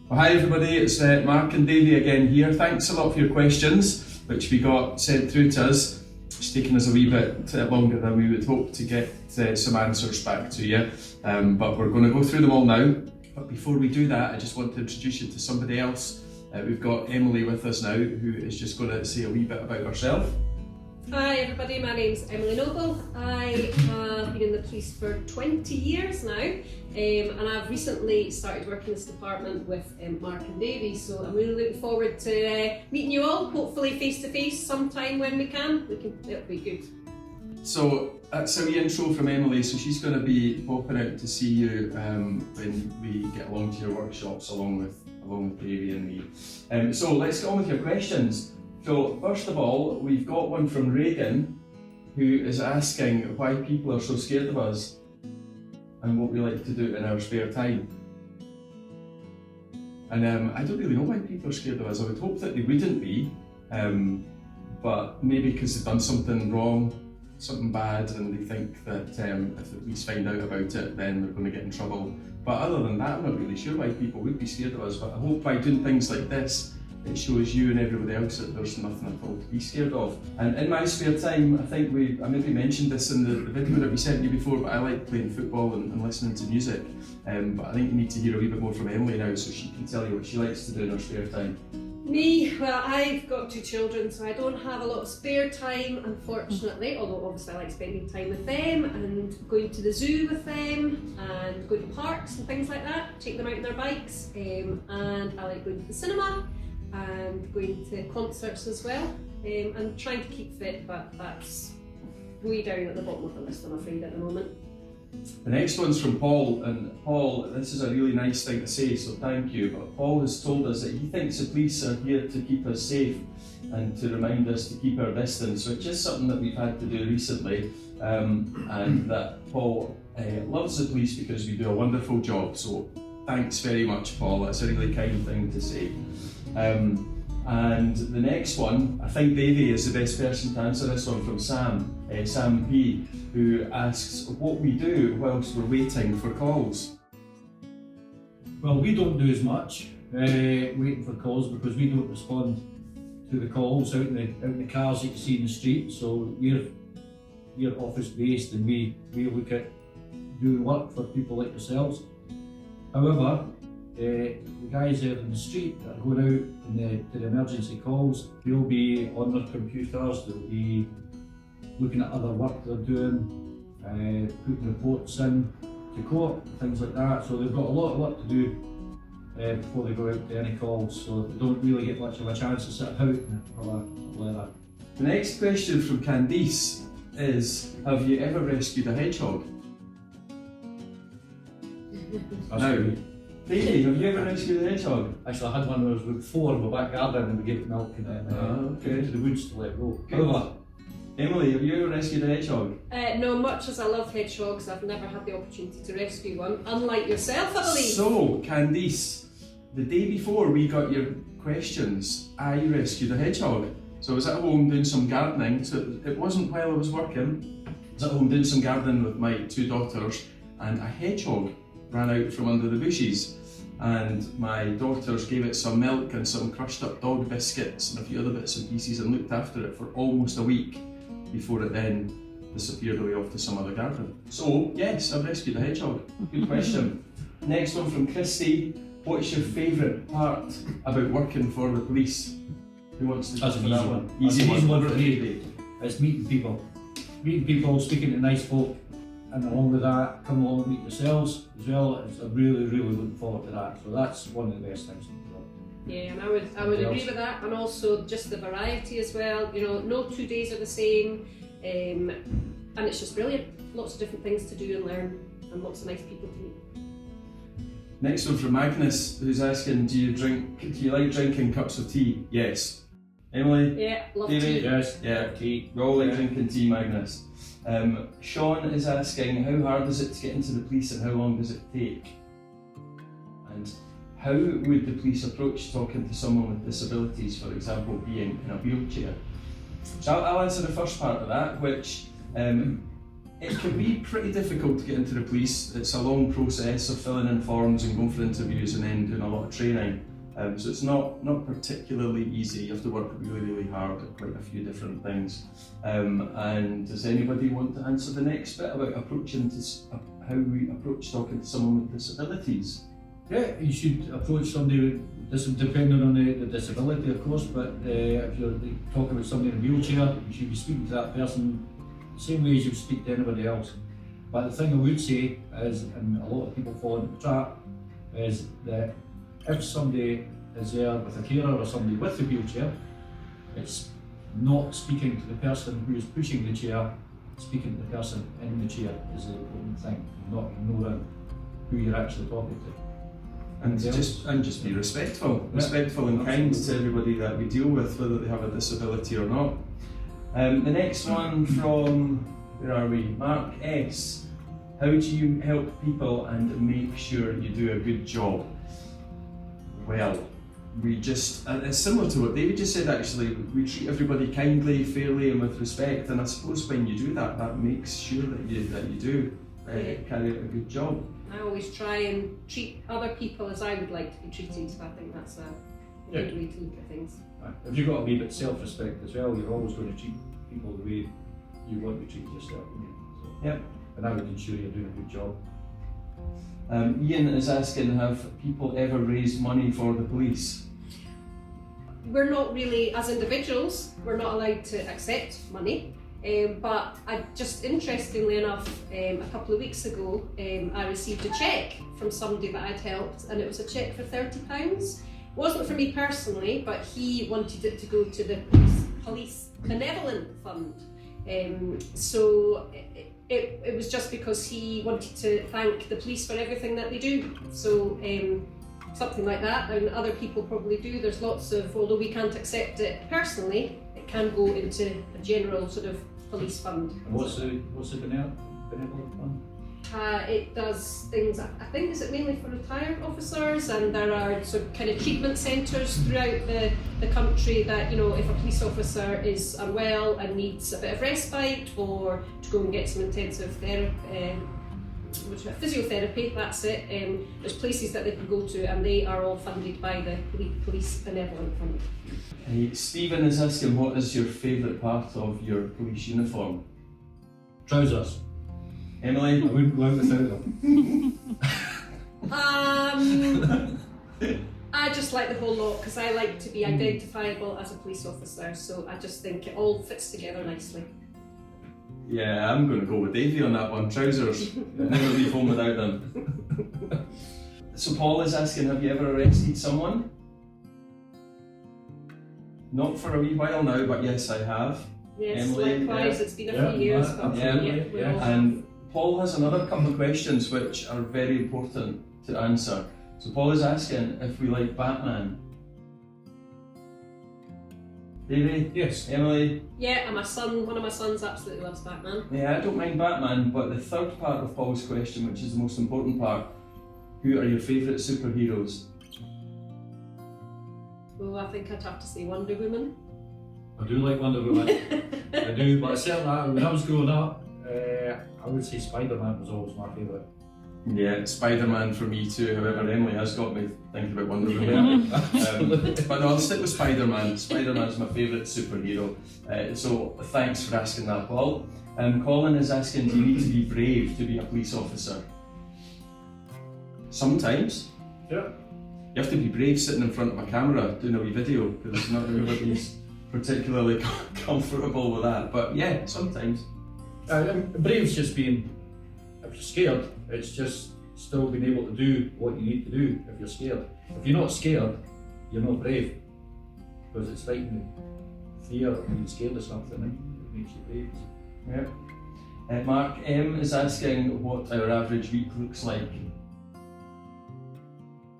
Well, hi everybody, it's Mark and Davey again here. Thanks a lot for your questions, which we got sent through to us. It's taken us a wee bit longer than we would hope to get some answers back to you, but we're going to go through them all now. But before we do that, I just want to introduce you to somebody else. We've got Emily with us now, who is just going to say a wee bit about herself. Hi everybody, my name's Emily Noble. I have been in the police for 20 years now, and I've recently started working in this department with Mark and Davey, so I'm really looking forward to meeting you all, hopefully face to face sometime when we can. It'll be good. So that's a wee intro from Emily, so she's going to be popping out to see you when we get along to your workshops along with Davey and me. So let's get on with your questions. So first of all, we've got one from Reagan, who is asking why people are so scared of us and what we like to do in our spare time. And I don't really know why people are scared of us. I would hope that they wouldn't be, but maybe because they've done something wrong, something bad, and they think that if the police find out about it, then they're going to get in trouble. But other than that, I'm not really sure why people would be scared of us, but I hope by doing things like this, it shows you and everybody else that there's nothing at all to be scared of. And in my spare time, I think I maybe mentioned this in the video that we sent you before, but I like playing football and listening to music. But I think you need to hear a wee bit more from Emily now, so she can tell you what she likes to do in her spare time. Me? Well, I've got 2 children, so I don't have a lot of spare time, unfortunately, although obviously I like spending time with them and going to the zoo with them and going to parks and things like that, take them out on their bikes, and I like going to the cinema and going to concerts as well, and trying to keep fit, but that's way down at the bottom of the list, I'm afraid, at the moment. The next one's from Paul, and Paul, this is a really nice thing to say, so thank you, but Paul has told us that he thinks the police are here to keep us safe and to remind us to keep our distance, which is something that we've had to do recently, and that Paul loves the police because we do a wonderful job, so thanks very much, Paul, that's a really kind thing to say. And the next one, I think Davey is the best person to answer this one, from Sam P, who asks what we do whilst we're waiting for calls. Well, we don't do as much waiting for calls because we don't respond to the calls out in the cars that you see in the street. So we're office based and we look at doing work for people like yourselves. However, the guys out in the street that are going out to the emergency calls, they'll be on their computers, they'll be looking at other work they're doing, putting reports in to court, things like that. So they've got a lot of work to do before they go out to any calls, so they don't really get much of a chance to sit out or something like that. The next question from Candice is, have you ever rescued a hedgehog? Now, Davey, have you ever rescued a hedgehog? Actually, I had one when I was about 4 in my back garden and we gave it milk and then okay. to the woods to let it go. Good. However, Emily, have you ever rescued a hedgehog? No, much as I love hedgehogs, I've never had the opportunity to rescue one, unlike yourself, I believe. So, Candice, the day before we got your questions, I rescued a hedgehog. So I was at home doing some gardening, so it wasn't while I was working. I was at home doing some gardening with my 2 daughters, and a hedgehog ran out from under the bushes. And my daughters gave it some milk and some crushed up dog biscuits and a few other bits and pieces and looked after it for almost a week before it then disappeared away off to some other garden. So yes, I've rescued a hedgehog. Good question. Next one from Christy. What's your favourite part about working for the police? Who wants to that's go an for easy that one. one? Easy That's an one. easy one for me. It's meeting people. Meeting people, speaking to nice folk, and along with that, come along and meet yourselves as well. I'm really looking forward to that. So that's one of the best things. Yeah, and I would agree with that, and also just the variety as well. You know, no 2 days are the same, and it's just brilliant. Lots of different things to do and learn, and lots of nice people to meet. Next one from Magnus, who's asking, do you like drinking cups of tea? Yes. Emily? Yeah, love Davey? tea. Yes, Yeah. tea. We all like drinking tea, Magnus. Sean is asking, how hard is it to get into the police and how long does it take? And how would the police approach talking to someone with disabilities, for example, being in a wheelchair? So I'll answer the first part of that, which it can be pretty difficult to get into the police. It's a long process of filling in forms and going for interviews and then doing a lot of training. So it's not particularly easy. You have to work really hard at quite a few different things. And does anybody want to answer the next bit about how we approach talking to someone with disabilities? Yeah, you should approach somebody depending on the disability, of course, but if you're talking with somebody in a wheelchair, you should be speaking to that person the same way as you speak to anybody else. But the thing I would say is, and a lot of people fall into the trap, is that if somebody is there with a carer or somebody with a wheelchair, it's not speaking to the person who is pushing the chair, speaking to the person in the chair is the important thing, not ignoring who you're actually talking to. And just be respectful and kind to everybody that we deal with, whether they have a disability or not. The next one from, where are we? Mark S. How do you help people and make sure you do a good job? Well, we just, it's similar to what David just said actually, we treat everybody kindly, fairly and with respect, and I suppose when you do that, that makes sure that you do carry out a good job. I always try and treat other people as I would like to be treated. I think that's a good way to look at things. If you've got a wee bit of self-respect as well, you're always going to treat people the way you want to treat yourself. So, yep. And I would ensure you're doing a good job. Ian is asking, have people ever raised money for the police? We're not really, as individuals, we're not allowed to accept money. But just interestingly enough, a couple of weeks ago, I received a cheque from somebody that I'd helped, and it was a cheque for £30. It wasn't for me personally, but he wanted it to go to the police benevolent fund. So it was just because he wanted to thank the police for everything that they do. So something like that, and other people probably do. There's lots of, although we can't accept it personally, it can go into a general sort of police fund. And what's the benevolent fund? It does things, I think, is it mainly for retired officers, and there are sort of kind of treatment centres throughout the country that, you know, if a police officer is unwell and needs a bit of respite or to go and get some intensive therapy, physiotherapy, that's it, there's places that they can go to, and they are all funded by the police benevolent fund. Stephen is asking, what is your favourite part of your police uniform? Trousers. Emily? I wouldn't go out without them. I just like the whole lot because I like to be identifiable as a police officer, so I just think it all fits together nicely. Yeah, I'm going to go with Davey on that one. Trousers. Never leave home without them. So Paul is asking, have you ever arrested someone? Not for a wee while now, but yes, I have. Yes, Emily, likewise. It's been a few years. But And Paul has another couple of questions which are very important to answer. So Paul is asking if we like Batman. Davey? Yes. Emily? Yeah, and one of my sons absolutely loves Batman. Yeah, I don't mind Batman, but the third part of Paul's question, which is the most important part, who are your favourite superheroes? Oh, I think I'd have to say Wonder Woman. I do like Wonder Woman. I do, but certainly when I was growing up, I would say Spider-Man was always my favourite. Yeah, Spider-Man for me too, however Emily has got me thinking about Wonder Woman. But no, I'll stick with Spider-Man. Spider-Man's my favourite superhero. So thanks for asking that, Paul. Colin is asking, do you need to be brave to be a police officer? Sometimes. Yeah. You have to be brave sitting in front of a camera doing a wee video, because not everybody's particularly comfortable with that. But yeah, sometimes. Brave's just being, if you're scared, it's just still being able to do what you need to do if you're scared. If you're not scared, you're not brave. Because it's fighting the fear of being scared of something that makes you brave. Yeah. Mark M is asking what our average week looks like.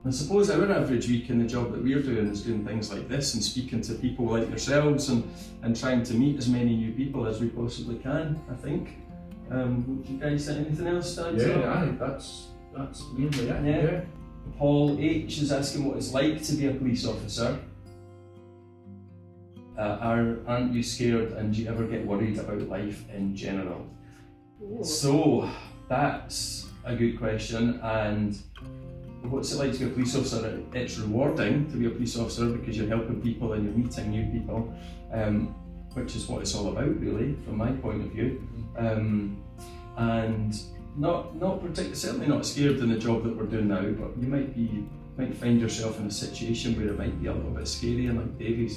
I suppose our average week in the job that we're doing is doing things like this and speaking to people like yourselves and trying to meet as many new people as we possibly can, I think. Would you guys say anything else to answer? Yeah, that's mainly it. Yeah. Paul H is asking what it's like to be a police officer. Aren't you scared, and do you ever get worried about life in general? Ooh. So that's a good question. And what's it like to be a police officer? It's rewarding to be a police officer because you're helping people and you're meeting new people, which is what it's all about, really, from my point of view. And not particularly, certainly not scared in the job that we're doing now, but you might find yourself in a situation where it might be a little bit scary, and like Davey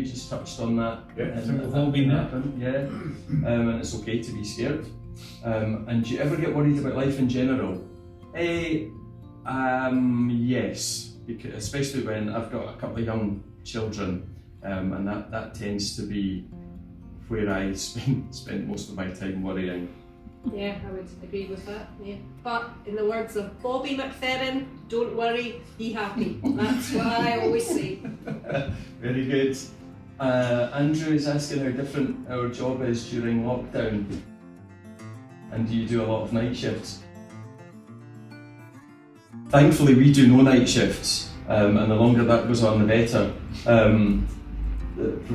just touched on that. Yeah, I and think we've all been there. Yeah, and it's okay to be scared. And do you ever get worried about life in general? Yes, because especially when I've got a couple of young children, and that tends to be where I spend most of my time worrying. Yeah, I would agree with that. Yeah, but in the words of Bobby McFerrin, don't worry, be happy. That's what I always say. Very good. Andrew is asking how different our job is during lockdown. And do you do a lot of night shifts? Thankfully, we do no night shifts, and the longer that goes on, the better, from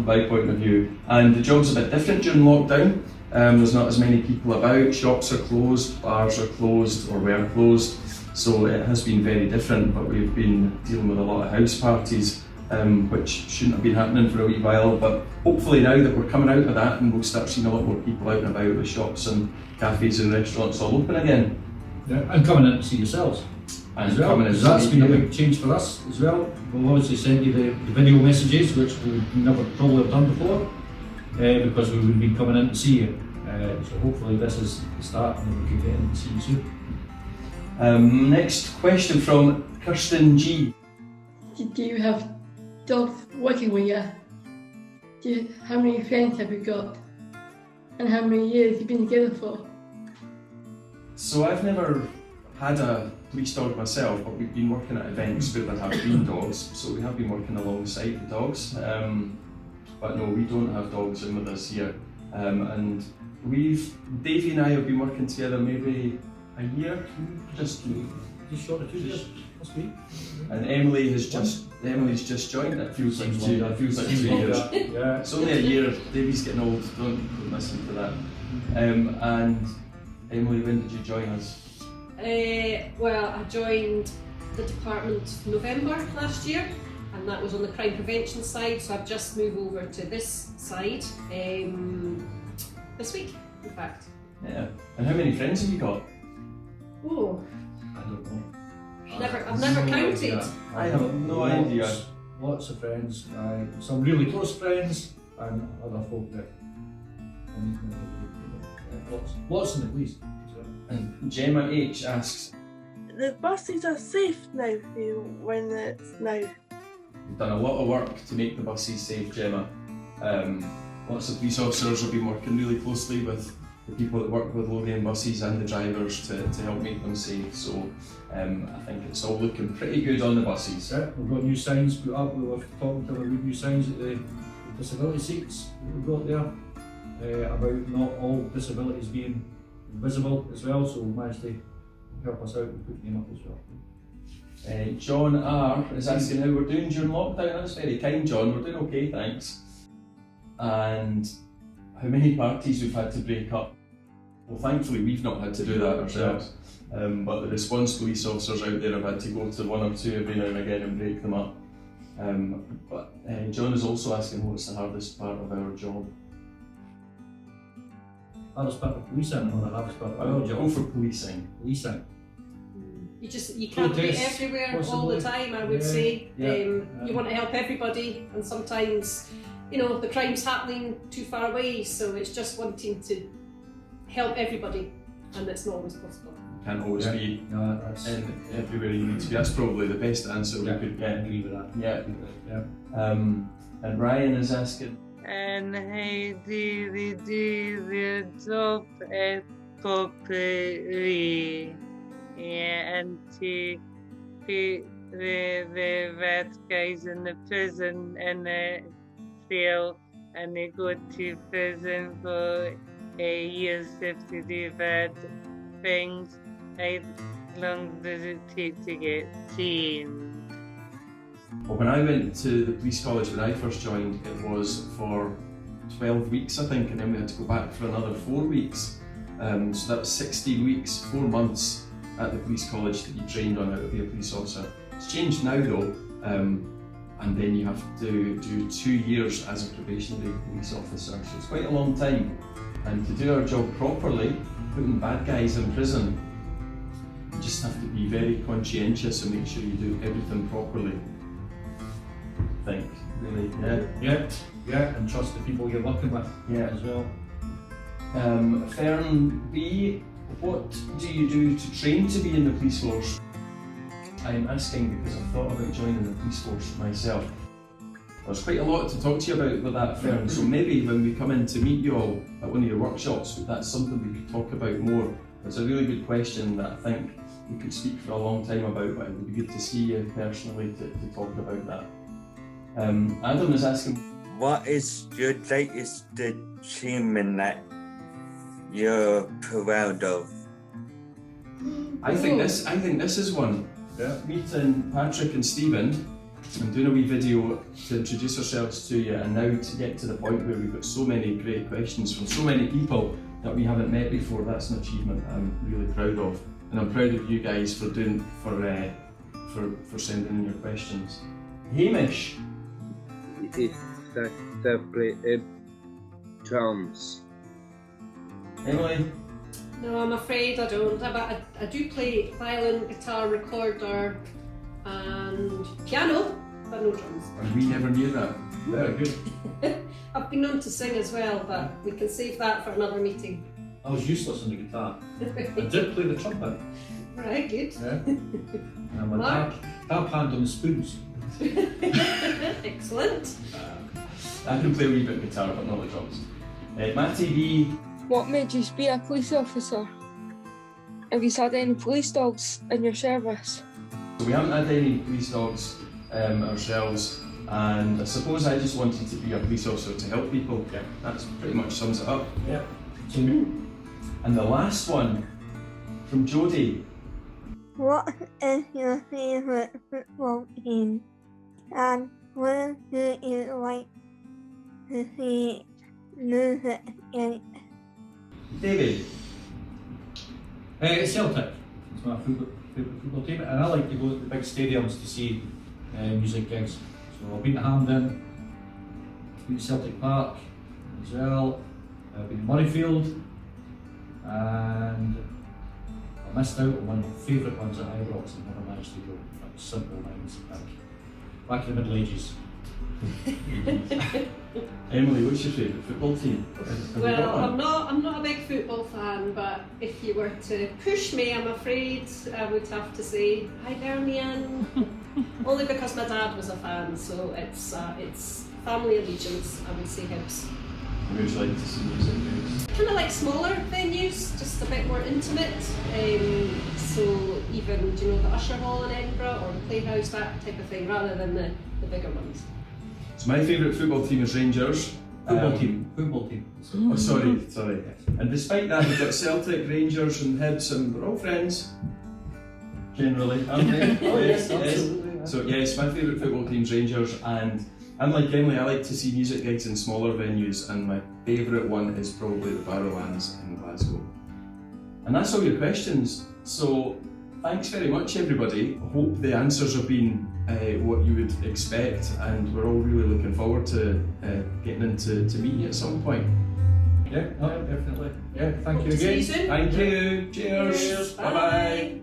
my point of view. And the job's a bit different during lockdown. There's not as many people about, shops are closed, bars are closed or were closed, so it has been very different, but we've been dealing with a lot of house parties, which shouldn't have been happening for a wee while, but hopefully now that we're coming out of that and we'll start seeing a lot more people out and about with shops and cafes and restaurants all open again. Yeah, and coming in to see yourselves. And as well, coming in because to that's see been a you. big change for us as well. We'll obviously send you the video messages, which we never probably have done before, because we would be coming in to see you. So hopefully this is the start and we can get in to see you soon. Next question from Kirsten G. Do you have dogs working with you? How many friends have you got? And how many years you've been together for? So I've never had a police dog myself, but we've been working at events where there have been dogs, so we have been working alongside the dogs. But no, we don't have dogs in with us here. And Davey and I have been working together maybe a year, just short of 2 years, must be. And Emily's just joined. It feels like 2 years. Yeah. It's only a year. Davey's getting old. Don't listen to that. And Emily, when did you join us? Well, I joined the department November last year, and that was on the crime prevention side, so I've just moved over to this side this week, in fact. Yeah. And how many friends have you got? Oh, I don't know. I've never counted. Idea. I have no idea. Lots of friends, some really close friends, and other folk that lots in the police. And Gemma H asks, The buses are safe now for you when it's now. we've done a lot of work to make the buses safe, Gemma. Lots of police officers have been working really closely with the people that work with Lothian buses and the drivers to help make them safe. So I think it's all looking pretty good on the buses. Yeah, we've got new signs put up. We were talking to the new signs at the disability seats that we've got there about not all disabilities being visible as well. So we managed to help us out and put them up as well. John R is asking how we're doing during lockdown. That's very kind, John. We're doing okay, thanks. And how many parties we've had to break up. Well, thankfully we've not had to do that ourselves, but the response police officers out there have had to go to 1 or 2 every now and again and break them up. But John is also asking what's the hardest part of our job. Hardest part of policing or the hardest part of our Go job? for policing. Policing. You can't be Protests, everywhere all the possibly. time, I would Yeah, say. yeah. You want to help everybody, and sometimes, the crime's happening too far away, so it's just wanting to help everybody, and it's not always possible. Can't always be No, that's. everywhere you need to be. That's probably the best answer we could I get. agree with that. Yeah. Yeah. And Ryan is asking, And how do we do the job properly? Yeah, and to put the bad guys in the prison and the cell, and they go to prison for years if they do bad things. How long does it take to get seen? well, when I went to the police college when I first joined, it was for 12 weeks, I think, and then we had to go back for another 4 weeks. So that was 16 weeks, 4 months at the police college that you trained on how to be a police officer. It's changed now though, and then you have to do 2 years as a probationary police officer. So it's quite a long time. And to do our job properly, putting bad guys in prison, you just have to be very conscientious and make sure you do everything properly. I think, really, Yeah, and trust the people you're working with as well. Fern B, what do you do to train to be in the police force? I'm asking because I've thought about joining the police force myself. There's quite a lot to talk to you about with that, Fern, so maybe when we come in to meet you all at one of your workshops, that's something we could talk about more. It's a really good question that I think we could speak for a long time about, but it would be good to see you personally to talk about that. Adam is asking, what is your latest achievement that you're proud of? I think this is one. Yeah. Meeting Patrick and Stephen and doing a wee video to introduce ourselves to you, and now to get to the point where we've got so many great questions from so many people that we haven't met before. That's an achievement I'm really proud of, and I'm proud of you guys for sending in your questions. Hamish, It's the play drums. Emily, No, I'm afraid I don't. But I do play violin, guitar, recorder, and piano, but no drums. and we never knew that. Very good. I've been known to sing as well, but we can save that for another meeting. I was useless on the guitar. I did play the trumpet. Right, good. Yeah. And I'm a Mark? tap hand on the spoons. Excellent. I can play a wee bit of guitar, but not the drums. Matty B, What made you be a police officer? Have you had any police dogs in your service? so we haven't had any police dogs ourselves, and I suppose I just wanted to be a police officer to help people. Yeah, that's pretty much sums it up. Yeah. And the last one from Jodie. What is your favourite football team? And where do you like to see music in? David. Celtic. It's my favourite football team, and I like to go to the big stadiums to see music gigs. So I've been to Hampden, been to Celtic Park as well, I've been to Murrayfield, and I missed out on one of my favourite ones at Ibrox and never managed to go. That was Simple Minds, back in the Middle Ages. Emily, what's your favourite football team? Have you got Well, one? I'm not a big football fan, but if you were to push me, I'm afraid I would have to say Hibernian. Only because my dad was a fan, so it's family allegiance. I would say Hibs. Where would you like to see music gigs? Kind of like smaller venues, just a bit more intimate. So even, do you know, the Usher Hall in Edinburgh or the Playhouse, that type of thing, rather than the bigger ones. So my favourite football team is Rangers. Football team. Oh, sorry. And despite that, we've got Celtic, Rangers and Hibs, and we're all friends. Generally, aren't we? Oh yes, absolutely. So yes, my favourite football team's Rangers, and unlike Emily, I like to see music gigs in smaller venues, and my favourite one is probably the Barrowlands in Glasgow. And that's all your questions. So thanks very much, everybody. I hope the answers have been what you would expect, and we're all really looking forward to getting in to meet you at some point. Yeah, no, definitely. Yeah, thank you Hope to see again. you soon. Thank you. Cheers. Cheers. Bye bye.